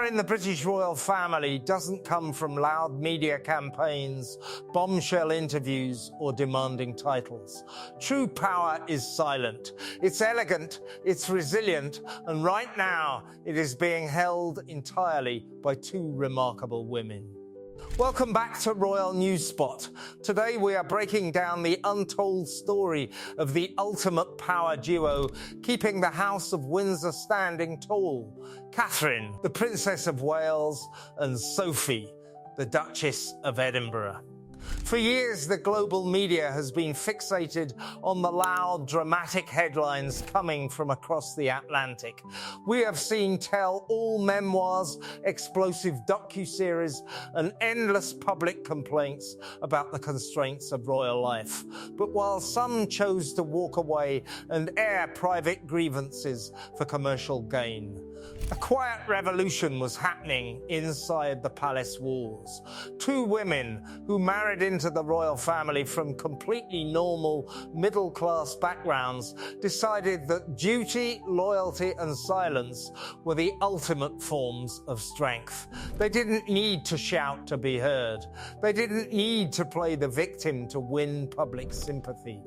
Power in the British royal family doesn't come from loud media campaigns, bombshell interviews, or demanding titles. True power is silent. It's elegant, it's resilient, and right now it is being held entirely by two remarkable women. Welcome back to Royal News Spot. Today we are breaking down the untold story of the ultimate power duo keeping the House of Windsor standing tall. Catherine, the Princess of Wales, and Sophie, the Duchess of Edinburgh. For years, the global media has been fixated on the loud, dramatic headlines coming from across the Atlantic. We have seen tell-all memoirs, explosive docuseries, and endless public complaints about the constraints of royal life. But while some chose to walk away and air private grievances for commercial gain, a quiet revolution was happening inside the palace walls. Two women who married into the royal family from completely normal middle-class backgrounds decided that duty, loyalty, and silence were the ultimate forms of strength. They didn't need to shout to be heard. They didn't need to play the victim to win public sympathy.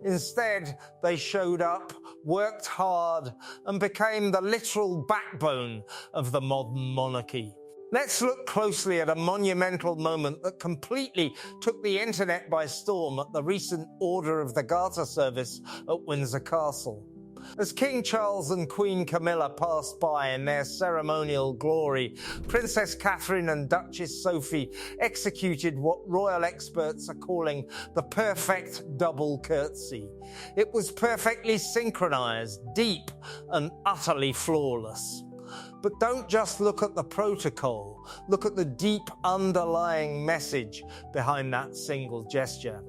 Instead, they showed up, worked hard, and became the literal backbone of the modern monarchy. Let's look closely at a monumental moment that completely took the internet by storm at the recent Order of the Garter service at Windsor Castle. As King Charles and Queen Camilla passed by in their ceremonial glory, Princess Catherine and Duchess Sophie executed what royal experts are calling the perfect double curtsy. It was perfectly synchronized, deep, and utterly flawless. But don't just look at the protocol, look at the deep underlying message behind that single gesture.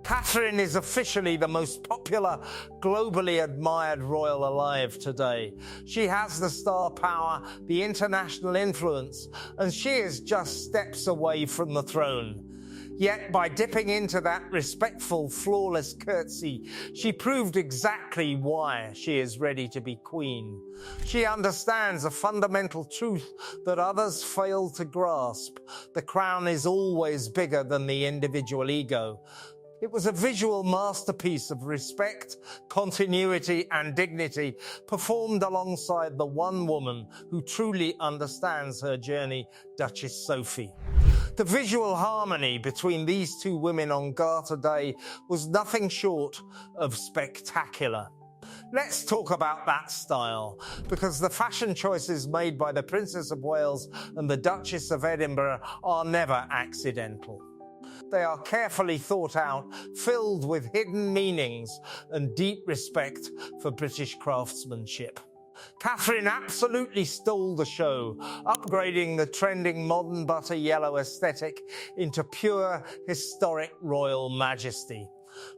Catherine is officially the most popular, globally admired royal alive today. She has the star power, the international influence, and she is just steps away from the throne. Yet by dipping into that respectful, flawless curtsy, she proved exactly why she is ready to be queen. She understands a fundamental truth that others fail to grasp. The crown is always bigger than the individual ego. It was a visual masterpiece of respect, continuity, and dignity, performed alongside the one woman who truly understands her journey, Duchess Sophie. The visual harmony between these two women on Garter Day was nothing short of spectacular. Let's talk about that style, because the fashion choices made by the Princess of Wales and the Duchess of Edinburgh are never accidental. They are carefully thought out, filled with hidden meanings and deep respect for British craftsmanship. Catherine absolutely stole the show, upgrading the trending modern butter yellow aesthetic into pure, historic royal majesty.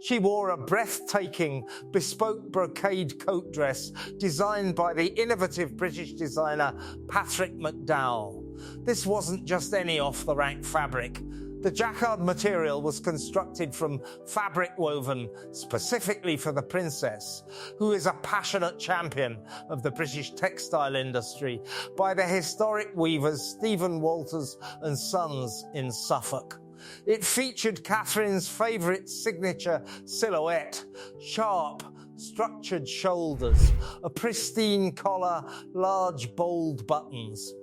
She wore a breathtaking, bespoke brocade coat dress designed by the innovative British designer Patrick McDowell. This wasn't just any off-the-rack fabric. The jacquard material was constructed from fabric woven specifically for the princess, who is a passionate champion of the British textile industry, by the historic weavers Stephen Walters and Sons in Suffolk. It featured Catherine's favourite signature silhouette: sharp, structured shoulders, a pristine collar, large, bold buttons,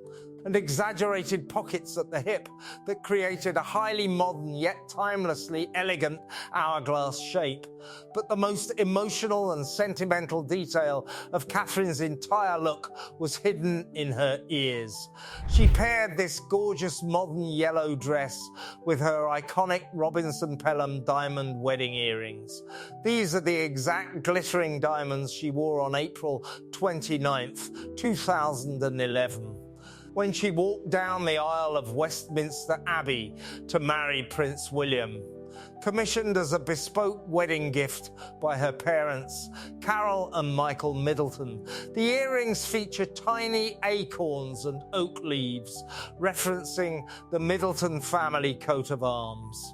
and exaggerated pockets at the hip that created a highly modern yet timelessly elegant hourglass shape. But the most emotional and sentimental detail of Catherine's entire look was hidden in her ears. She paired this gorgeous modern yellow dress with her iconic Robinson Pelham diamond wedding earrings. These are the exact glittering diamonds she wore on April 29th, 2011. when she walked down the aisle of Westminster Abbey to marry Prince William. Commissioned as a bespoke wedding gift by her parents, Carol and Michael Middleton, the earrings feature tiny acorns and oak leaves, referencing the Middleton family coat of arms.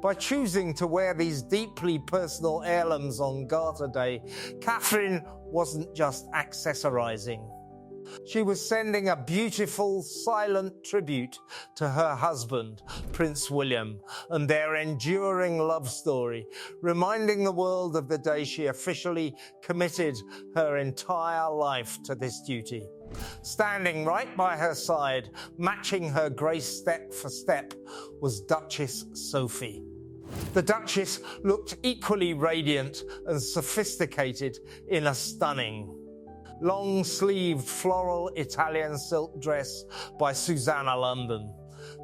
By choosing to wear these deeply personal heirlooms on Garter Day, Catherine wasn't just accessorizing. She was sending a beautiful, silent tribute to her husband, Prince William, and their enduring love story, reminding the world of the day she officially committed her entire life to this duty. Standing right by her side, matching her grace step for step, was Duchess Sophie. The Duchess looked equally radiant and sophisticated in a stunning long-sleeved floral Italian silk dress by Susanna London.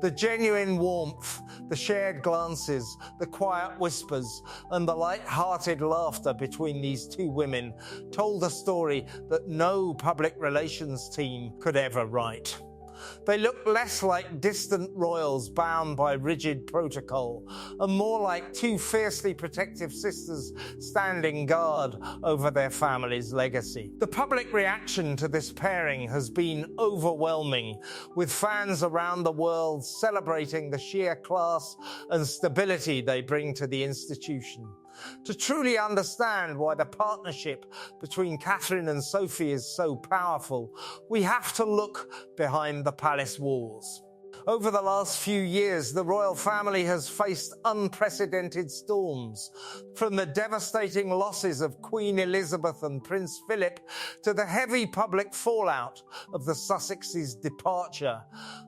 The genuine warmth, the shared glances, the quiet whispers, and the light-hearted laughter between these two women told a story that no public relations team could ever write. They looked less like distant royals bound by rigid protocol and more like two fiercely protective sisters standing guard over their family's legacy. The public reaction to this pairing has been overwhelming, with fans around the world celebrating the sheer class and stability they bring to the institution. To truly understand why the partnership between Catherine and Sophie is so powerful, we have to look behind the palace walls. Over the last few years, the royal family has faced unprecedented storms, from the devastating losses of Queen Elizabeth and Prince Philip to the heavy public fallout of the Sussexes' departure,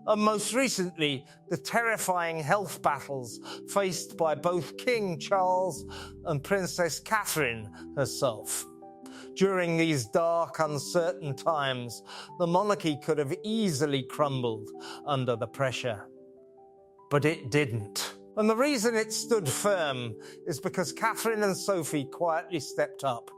and most recently, the terrifying health battles faced by both King Charles and Princess Catherine herself. During these dark, uncertain times, the monarchy could have easily crumbled under the pressure. But it didn't. And the reason it stood firm is because Catherine and Sophie quietly stepped up.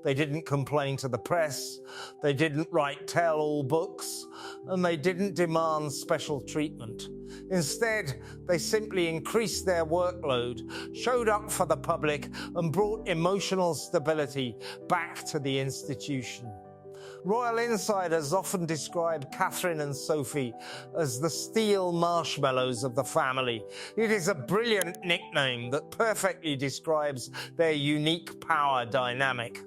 They didn't complain to the press, they didn't write tell-all books, and they didn't demand special treatment. Instead, they simply increased their workload, showed up for the public, and brought emotional stability back to the institution. Royal insiders often describe Catherine and Sophie as the steel marshmallows of the family. It is a brilliant nickname that perfectly describes their unique power dynamic.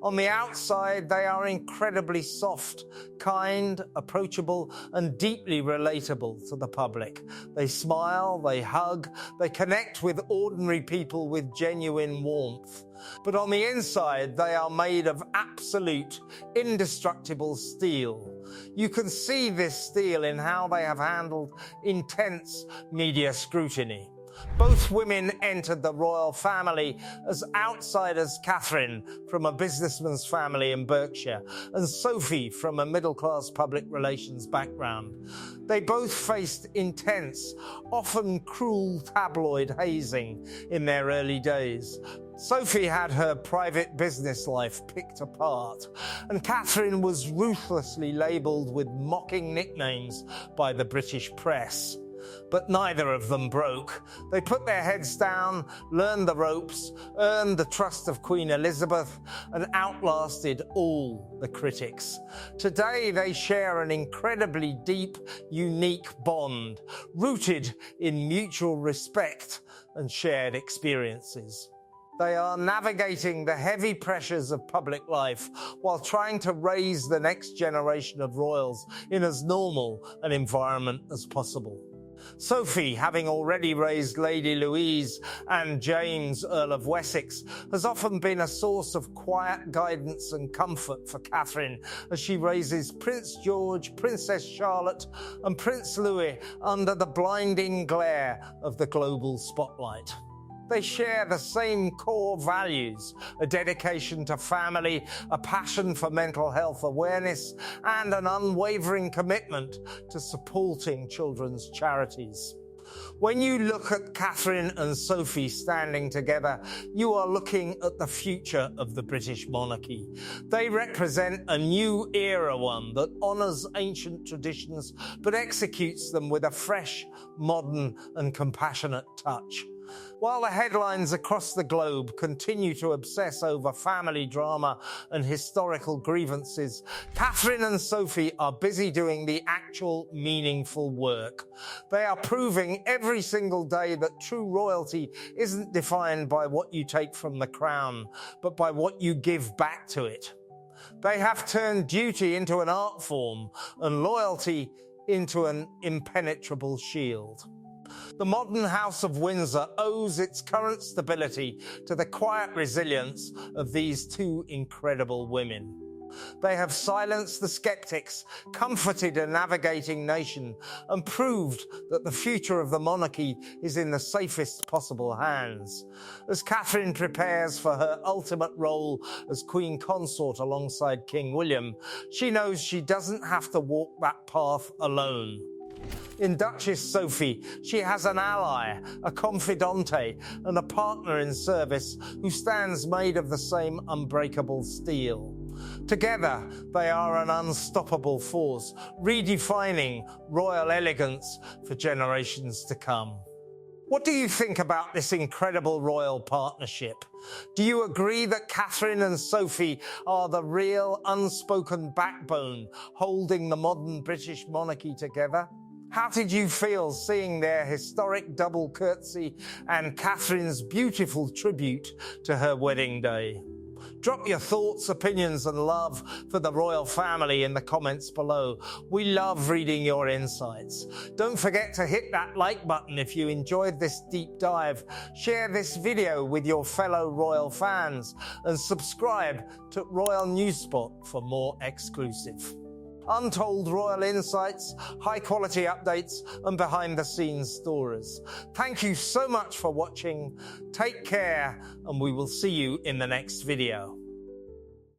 On the outside, they are incredibly soft, kind, approachable, and deeply relatable to the public. They smile, they hug, they connect with ordinary people with genuine warmth. But on the inside, they are made of absolute, indestructible steel. You can see this steel in how they have handled intense media scrutiny. Both women entered the royal family as outsiders, Catherine from a businessman's family in Berkshire and Sophie from a middle-class public relations background. They both faced intense, often cruel tabloid hazing in their early days. Sophie had her private business life picked apart, and Catherine was ruthlessly labelled with mocking nicknames by the British press. But neither of them broke. They put their heads down, learned the ropes, earned the trust of Queen Elizabeth, and outlasted all the critics. Today, they share an incredibly deep, unique bond, rooted in mutual respect and shared experiences. They are navigating the heavy pressures of public life while trying to raise the next generation of royals in as normal an environment as possible. Sophie, having already raised Lady Louise and James, Earl of Wessex, has often been a source of quiet guidance and comfort for Catherine as she raises Prince George, Princess Charlotte, and Prince Louis under the blinding glare of the global spotlight. They share the same core values, a dedication to family, a passion for mental health awareness, and an unwavering commitment to supporting children's charities. When you look at Catherine and Sophie standing together, you are looking at the future of the British monarchy. They represent a new era, one that honours ancient traditions but executes them with a fresh, modern and compassionate touch. While the headlines across the globe continue to obsess over family drama and historical grievances, Catherine and Sophie are busy doing the actual meaningful work. They are proving every single day that true royalty isn't defined by what you take from the crown, but by what you give back to it. They have turned duty into an art form and loyalty into an impenetrable shield. The modern House of Windsor owes its current stability to the quiet resilience of these two incredible women. They have silenced the skeptics, comforted a navigating nation, and proved that the future of the monarchy is in the safest possible hands. As Catherine prepares for her ultimate role as Queen Consort alongside King William, she knows she doesn't have to walk that path alone. In Duchess Sophie, she has an ally, a confidante, and a partner in service who stands made of the same unbreakable steel. Together, they are an unstoppable force, redefining royal elegance for generations to come. What do you think about this incredible royal partnership? Do you agree that Catherine and Sophie are the real unspoken backbone holding the modern British monarchy together? How did you feel seeing their historic double curtsy and Catherine's beautiful tribute to her wedding day? Drop your thoughts, opinions and love for the royal family in the comments below. We love reading your insights. Don't forget to hit that like button if you enjoyed this deep dive. Share this video with your fellow royal fans and subscribe to Royal News Spot for more exclusive. Untold royal insights, high-quality updates and behind-the-scenes stories. Thank you so much for watching. Take care and we will see you in the next video.